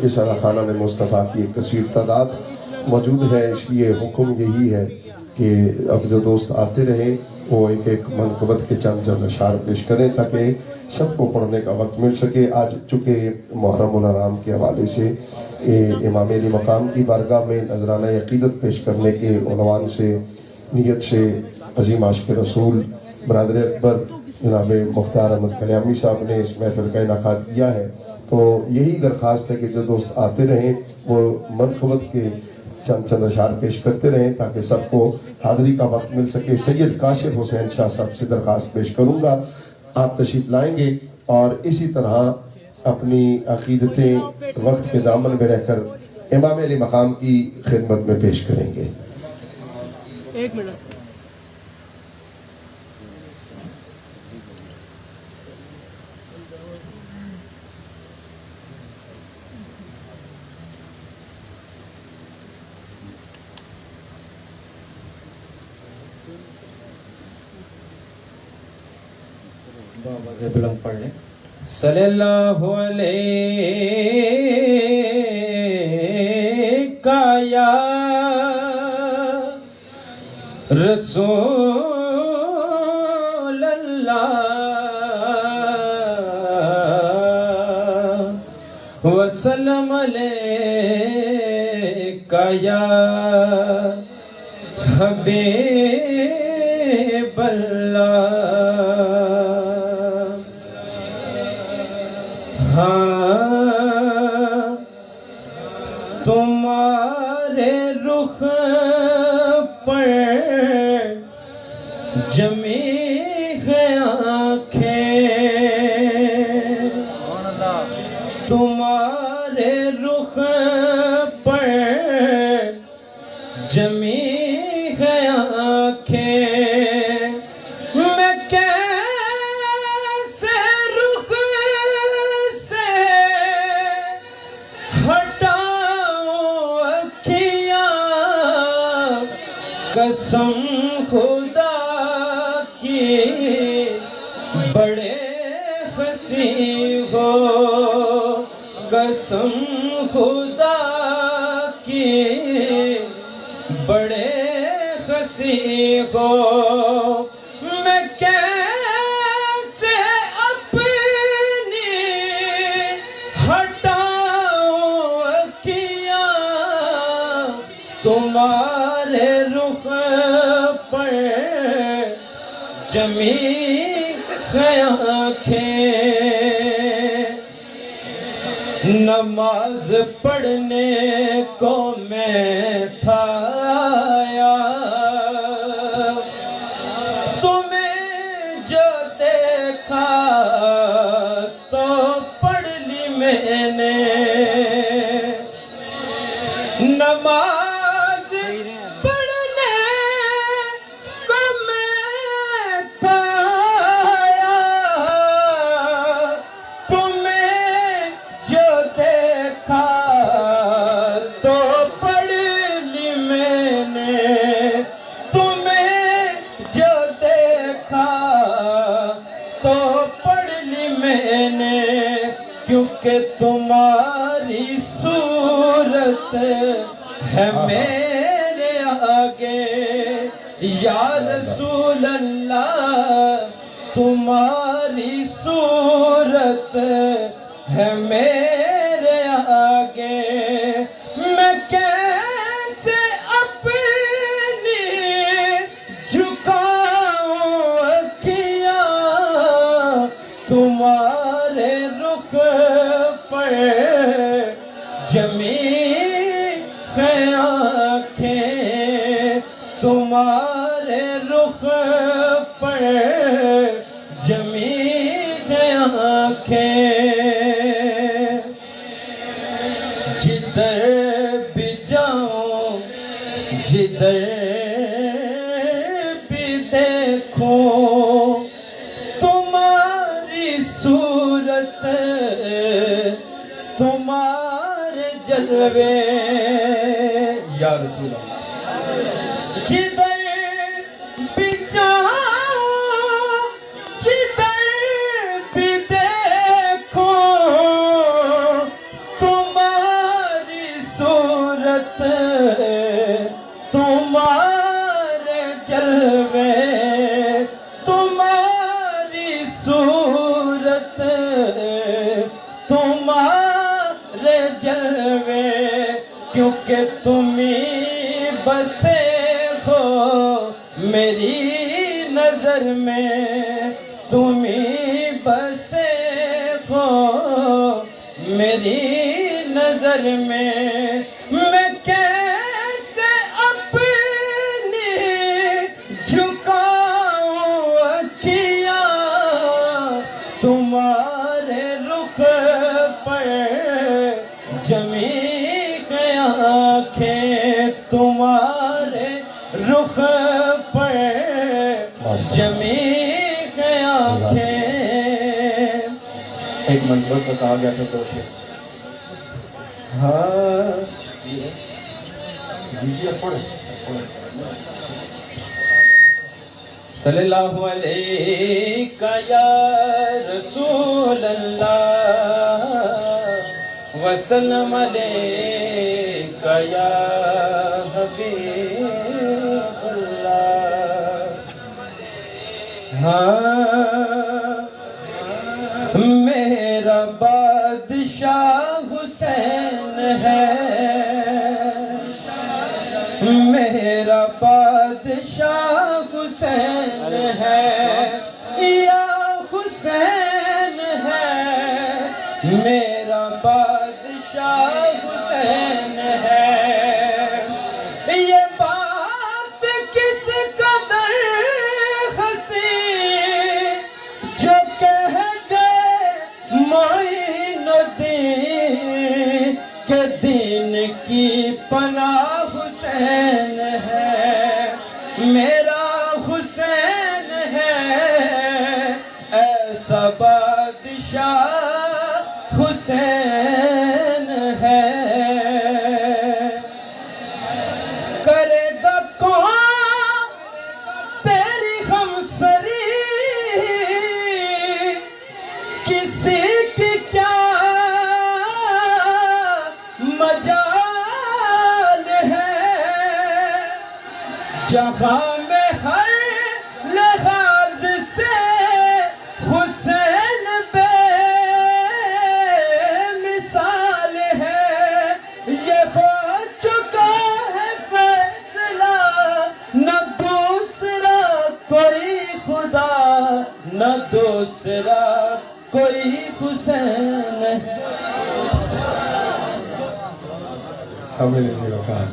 इस खाना में मुस्तफ़ा की एक कसीर तादाद मौजूद है, इसलिए हुक्म यही है कि अब जो दोस्त आते रहें वो एक एक मनकबत के चंद चंद अशार पेश करें ताकि सबको पढ़ने का वक्त मिल सके। आज चूँकि मुहर्रमुल हराम के हवाले से इमाम अली मकाम की बारगाह में नजराना अक़ीदत पेश करने के उन्वान से नीयत से अज़ीम आशिक़ रसूल बरादर अकबर जनाब मुख्तार अहमद कल्यामी साहब ने इस महफिल का इनाकात किया है, तो यही दरख्वास्त है कि जो दोस्त आते रहें वो मनकबत के चंद चंद अशार पेश करते रहें ताकि सबको हाज़री का वक्त मिल सके। सैयद काशिफ हुसैन शाह साहब से दरख्वास्त पेश करूँगा, आप तशरीफ लाएंगे और इसी तरह अपनी अक़ीदतें वक्त के दामन में रहकर इमाम अली मकाम की खिदमत में पेश करेंगे। एक मिनट। बुलंद पढ़ लें। सल्लल्लाहु अलैका या रसूल अल्लाह वसल्लम अलैका या हबीब अल्लाह। हाँ तुम्हारे रुख पर जमी है आँखें, तुम्हारे रुख पर जमी है आँखें, मैं कैसे रुख से हटाऊं अखियाँ, कसम खुदा की बड़े हंसी हो, कसम खुदा की बड़े हंसी हो, मैं कैसे अपनी हटाऊं अखियाँ, तुम्हारे रुख पर जमी है आँखें। नमाज पढ़ने को मैं था आया, तुम्हें जो देखा तो पढ़ ली मैंने। नमाज पढ़ने को मैं था आया, तुम्हें जो देखा तो पढ़ ली मैंने, तुम्हें जो देखा तो पढ़ ली मैंने, क्योंकि तुम्हारी सूरत है मेरे आगे या रसूल अल्लाह, तुम्हारी सूरत है मेरे आगे, मैं कैसे अपनी झुकाऊं अखियाँ, तुम्हारे रुख पर जमी है आँखें, तुम्हारे रुख पर जमी है आँखें। जिधर भी जाऊं जिधर भी देखूं तुम्हारी सूरत, तुम्हारे जलवे या रसूल अल्लाह। जिधर भी जाऊं जिधर भी देखूं तुम्हारे सूरत तुम्हारे जलवे, तुम्हारी सूरत तुम्हारे जलवे, क्योंकि तुम्ही बसे हो मेरी नजर में, तुम्ही बसे हो मेरी नजर में। मैं कैसे अपनी झुकाऊं अखियां तुम्हारे रुख पर, जमी आंखें तुम्हारे रुख पर, जमी आंखें। एक मंत्र तो कहा गया था तो हाँ जी पढ़े सल्लल्लाहु अलैका या रसूल अल्लाह वसल्लम अलैका या हबीब अल्लाह। हाँ मेरा बादशाह हुसैन है, मेरा बादशाह हुसैन है, या हुसैन है, मेरा बादशाह हुसैन है। ये बात किस कदर हंसी जो कह गए मोइनुद्दीन के दिन की पनाह हुसैन है, मेरा हुसैन है, ऐसा बादशाह हुसैन है। करेगा कौन तेरी हमसरी, किसी की क्या मजाल है, जहां में हर लिहाज से हुसैन बेमिसाल है। ये हो चुका है फैसला, न दूसरा कोई खुदा, न दूसरा कोई हुसैन है। सामने से कहा